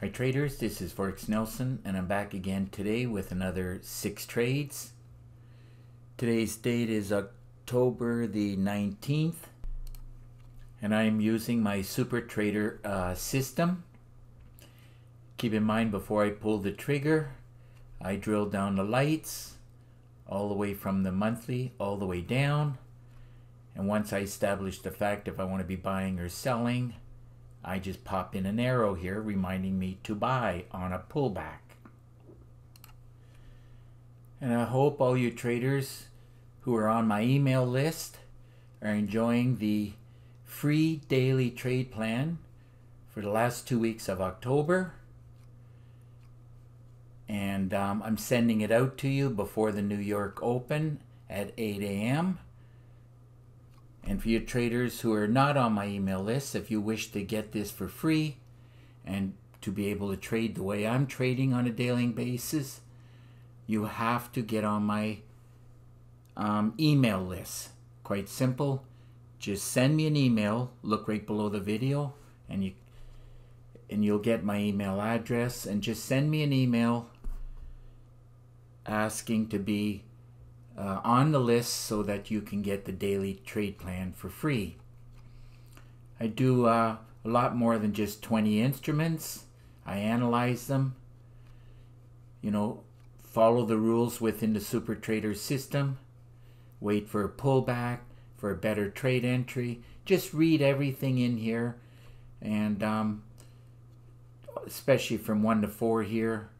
Hi traders, this is Forex Nelson and I'm back again today with another 6 trades. Today's date is October the 19th and I am using my Super Trader system. Keep in mind, before I pull the trigger, I drill down the lights all the way from the monthly all the way down, and once I establish the fact if I want to be buying or selling, I just pop in an arrow here reminding me to buy on a pullback. And I hope all you traders who are on my email list are enjoying the free daily trade plan for the last 2 weeks of October. And I'm sending it out to you before the New York Open at 8 a.m. And for you traders who are not on my email list, if you wish to get this for free and to be able to trade the way I'm trading on a daily basis, you have to get on my email list. Quite simple. Just send me an email, look right below the video, and you'll get my email address, and just send me an email asking to be on the list so that you can get the daily trade plan for free. I do a lot more than just 20 instruments. I analyze them, follow the rules within the Super Trader system, wait for a pullback, for a better trade entry. Just read everything in here, and especially from 1 to 4 here,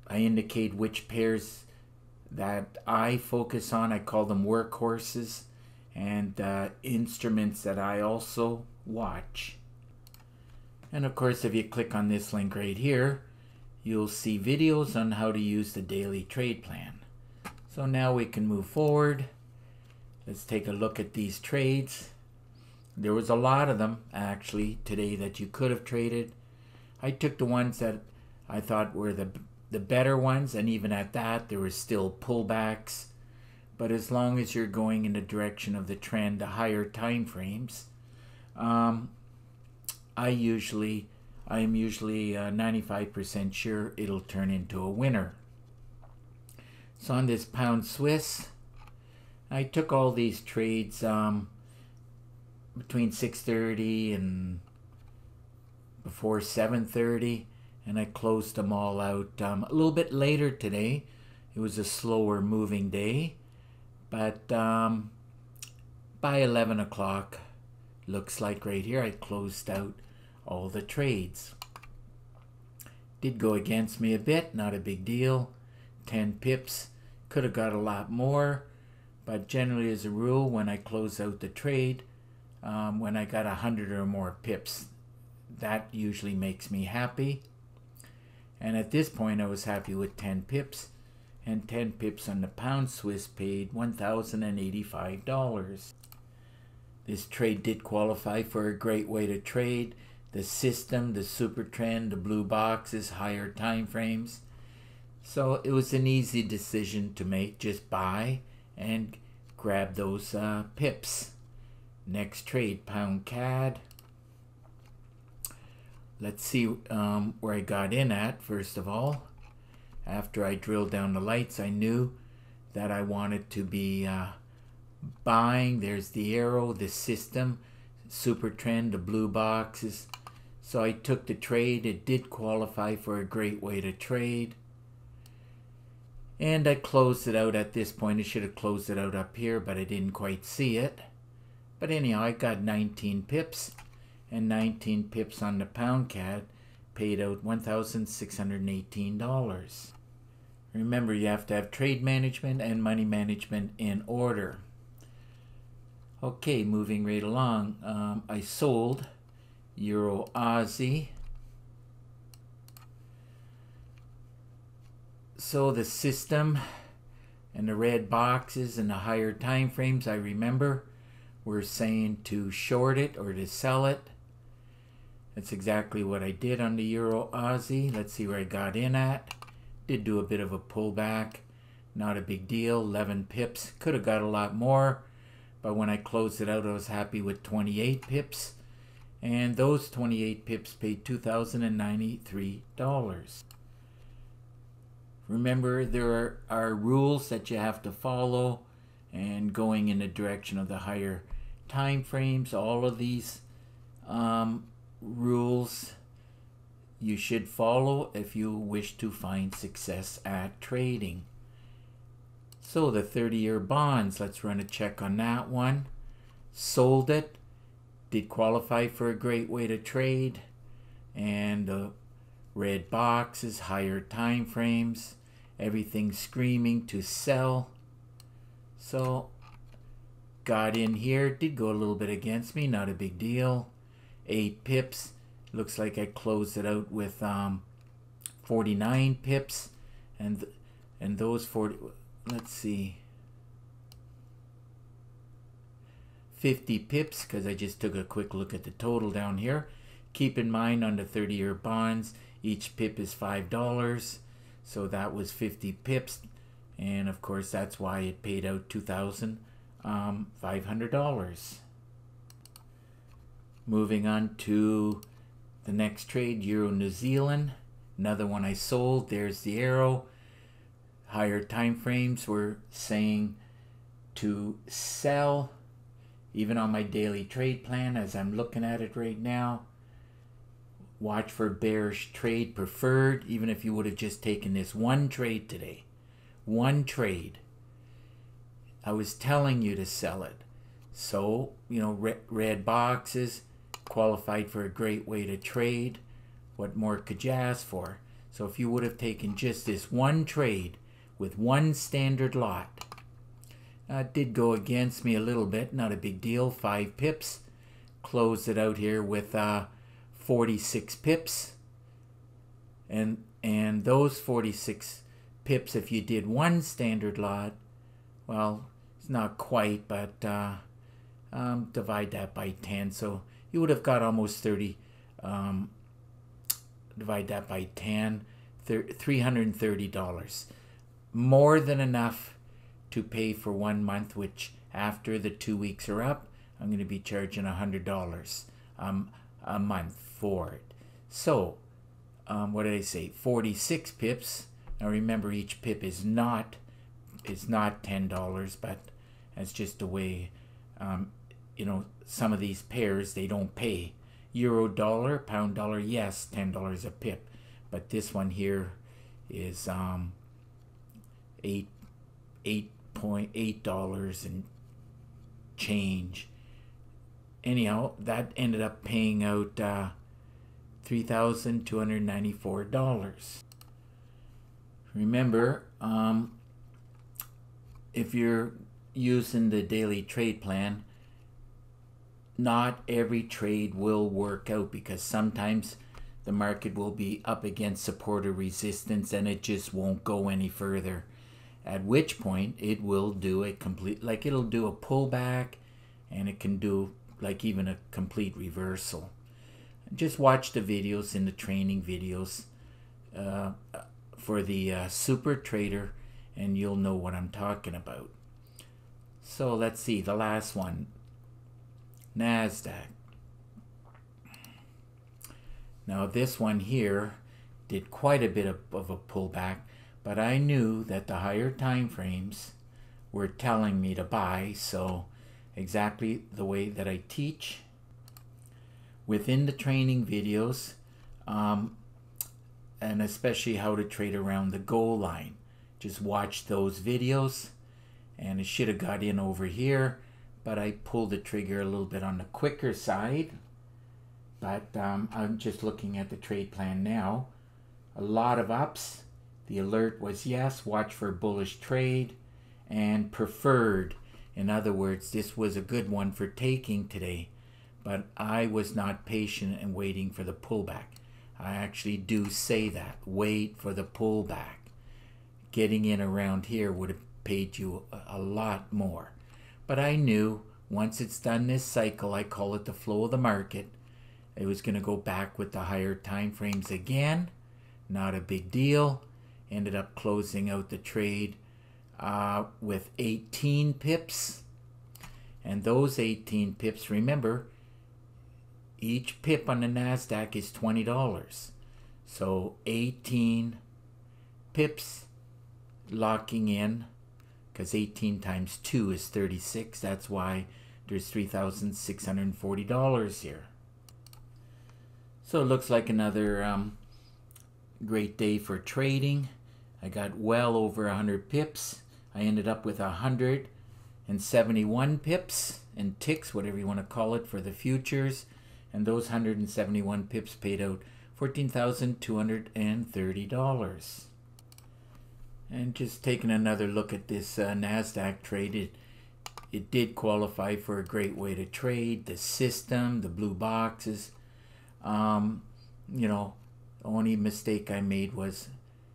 I indicate which pairs that I focus on. I call them workhorses, and instruments that I also watch. And of course, if you click on this link right here, you'll see videos on how to use the daily trade plan. So now we can move forward. Let's take a look at these trades. There was a lot of them actually today that you could have traded. I took the ones that I thought were the better ones, and even at that there were still pullbacks. But as long as you're going in the direction of the trend, the higher time frames, I'm usually 95% sure it'll turn into a winner. So on this pound Swiss, I took all these trades between 6:30 and before 7:30. And I closed them all out a little bit later today. It was a slower moving day, but by 11 o'clock, looks like right here, I closed out all the trades. Did go against me a bit, not a big deal. 10 pips, could have got a lot more, but generally as a rule, when I close out the trade, when I got 100 or more pips, that usually makes me happy. And at this point, I was happy with 10 pips, and 10 pips on the pound Swiss paid $1,085. This trade did qualify for a great way to trade. The system, the super trend, the blue boxes, higher time frames. So it was an easy decision to make. Just buy and grab those pips. Next trade, pound CAD. Let's see where I got in at. First of all, after I drilled down the lights, I knew that I wanted to be buying. There's the arrow, the system, super trend, the blue boxes. So I took the trade. It did qualify for a great way to trade. And I closed it out at this point. I should have closed it out up here, but I didn't quite see it. But anyhow, I got 19 pips. And 19 pips on the pound CAD paid out $1,618. Remember, you have to have trade management and money management in order. Okay, moving right along. I sold Euro Aussie. So the system and the red boxes and the higher time frames, I remember, were saying to short it or to sell it. That's exactly what I did on the Euro Aussie. Let's see where I got in at. Did do a bit of a pullback. Not a big deal. 11 pips. Could have got a lot more. But when I closed it out, I was happy with 28 pips. and those 28 pips paid $2,093. Remember, there are rules that you have to follow, and going in the direction of the higher time frames. All of these rules you should follow if you wish to find success at trading. So the 30-year bonds, let's run a check on that one. Sold it, did qualify for a great way to trade, and the red boxes, higher time frames, everything screaming to sell. So got in here, did go a little bit against me, not a big deal. 8 pips, looks like I closed it out with 49 pips, and those 40, let's see, 50 pips, because I just took a quick look at the total down here. Keep in mind, on the 30-year bonds, each pip is $5, so that was 50 pips, and of course that's why it paid out $2,500. Moving on to the next trade, Euro New Zealand, another one I sold. There's the arrow. Higher time frames were saying to sell. Even on my daily trade plan, as I'm looking at it right now, watch for bearish trade preferred. Even if you would have just taken this one trade today, one trade, I was telling you to sell it. So, you know, red boxes, qualified for a great way to trade. What more could you ask for? So if you would have taken just this one trade with one standard lot, it did go against me a little bit, not a big deal, 5 pips. Closed it out here with 46 pips. And those 46 pips, if you did one standard lot, well, it's not quite, but divide that by 10. So you would have got almost 30. Divide that by 10, $330. More than enough to pay for 1 month, which after the 2 weeks are up, I'm going to be charging $100 a month for it. So, what did I say? 46 pips. Now remember, each pip is not $10, but that's just the way, you know, some of these pairs, they don't pay. Euro dollar, pound dollar, yes, $10 a pip, but this one here is $8.8 and change. Anyhow, that ended up paying out $3,294. Remember, if you're using the daily trade plan, not every trade will work out, because sometimes the market will be up against support or resistance and it just won't go any further. At which point it will do a complete, like it'll do a pullback, and it can do like even a complete reversal. Just watch the videos in the training videos for the super trader, and you'll know what I'm talking about. So let's see, the last one, NASDAQ. Now this one here did quite a bit of a pullback, but I knew that the higher time frames were telling me to buy, so exactly the way that I teach within the training videos, and especially how to trade around the goal line. Just watch those videos, and it should have got in over here, but I pulled the trigger a little bit on the quicker side. But I'm just looking at the trade plan now. A lot of ups. The alert was yes, watch for bullish trade, and preferred. In other words, this was a good one for taking today, but I was not patient and waiting for the pullback. I actually do say that. Wait for the pullback. Getting in around here would have paid you a lot more. But I knew once it's done this cycle, I call it the flow of the market, it was going to go back with the higher time frames again. Not a big deal. Ended up closing out the trade with 18 pips. And those 18 pips, remember, each pip on the NASDAQ is $20. So 18 pips locking in, because 18 times 2 is 36. That's why there's $3,640 here. So it looks like another great day for trading. I got well over 100 pips. I ended up with 171 pips and ticks, whatever you want to call it, for the futures. And those 171 pips paid out $14,230. And just taking another look at this NASDAQ trade, it did qualify for a great way to trade. The system, the blue boxes. You know, the only mistake I made was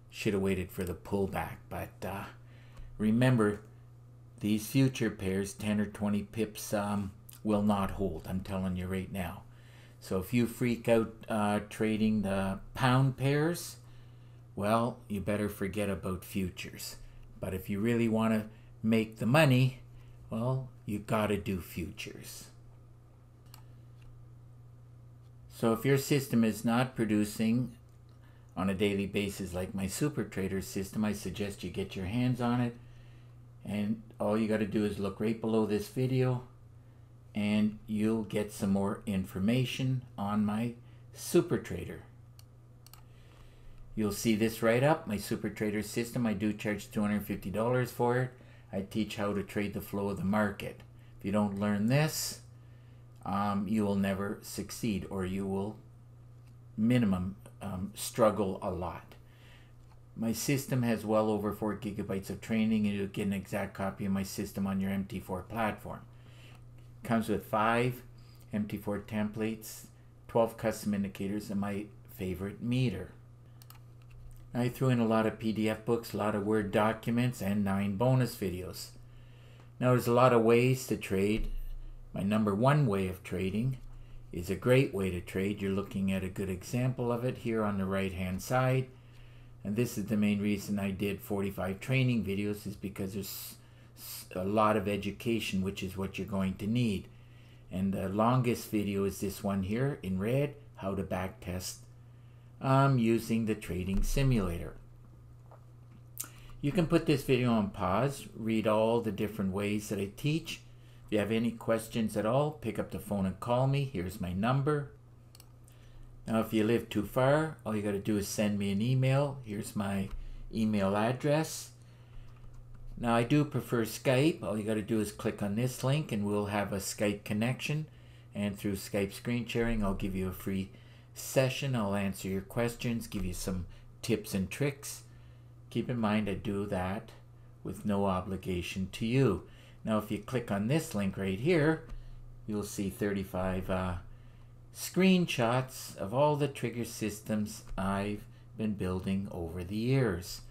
should have waited for the pullback. But remember, these future pairs, 10 or 20 pips, will not hold. I'm telling you right now. So if you freak out trading the pound pairs, well, you better forget about futures. But if you really want to make the money, well, you got to do futures. So if your system is not producing on a daily basis like my Super Trader system, I suggest you get your hands on it. And all you got to do is look right below this video and you'll get some more information on my Super Trader. You'll see this right up, my Super Trader system. I do charge $250 for it. I teach how to trade the flow of the market. If you don't learn this, you will never succeed, or you will minimum struggle a lot. My system has well over 4 gigabytes of training, and you'll get an exact copy of my system on your MT4 platform. It comes with 5 MT4 templates, 12 custom indicators, and my favorite meter. I threw in a lot of PDF books, a lot of Word documents, and 9 bonus videos. Now there's a lot of ways to trade. My number one way of trading is a great way to trade. You're looking at a good example of it here on the right hand side. And this is the main reason I did 45 training videos, is because there's a lot of education, which is what you're going to need. And the longest video is this one here in red, how to backtest using the trading simulator. You can put this video on pause, read all the different ways that I teach. If you have any questions at all, pick up the phone and call me. Here's my number. Now if you live too far, all you got to do is send me an email. Here's my email address. Now I do prefer Skype. All you got to do is click on this link and we'll have a Skype connection. And through Skype screen sharing, I'll give you a free session. I'll answer your questions, give you some tips and tricks. Keep in mind, I do that with no obligation to you. Now if you click on this link right here, you'll see 35 screenshots of all the trigger systems I've been building over the years.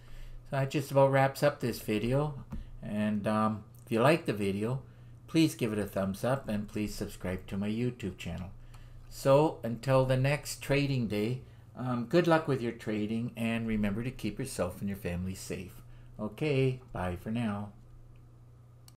So that just about wraps up this video. And if you like the video, please give it a thumbs up and please subscribe to my YouTube channel. So until the next trading day, good luck with your trading, and remember to keep yourself and your family safe. Okay, bye for now.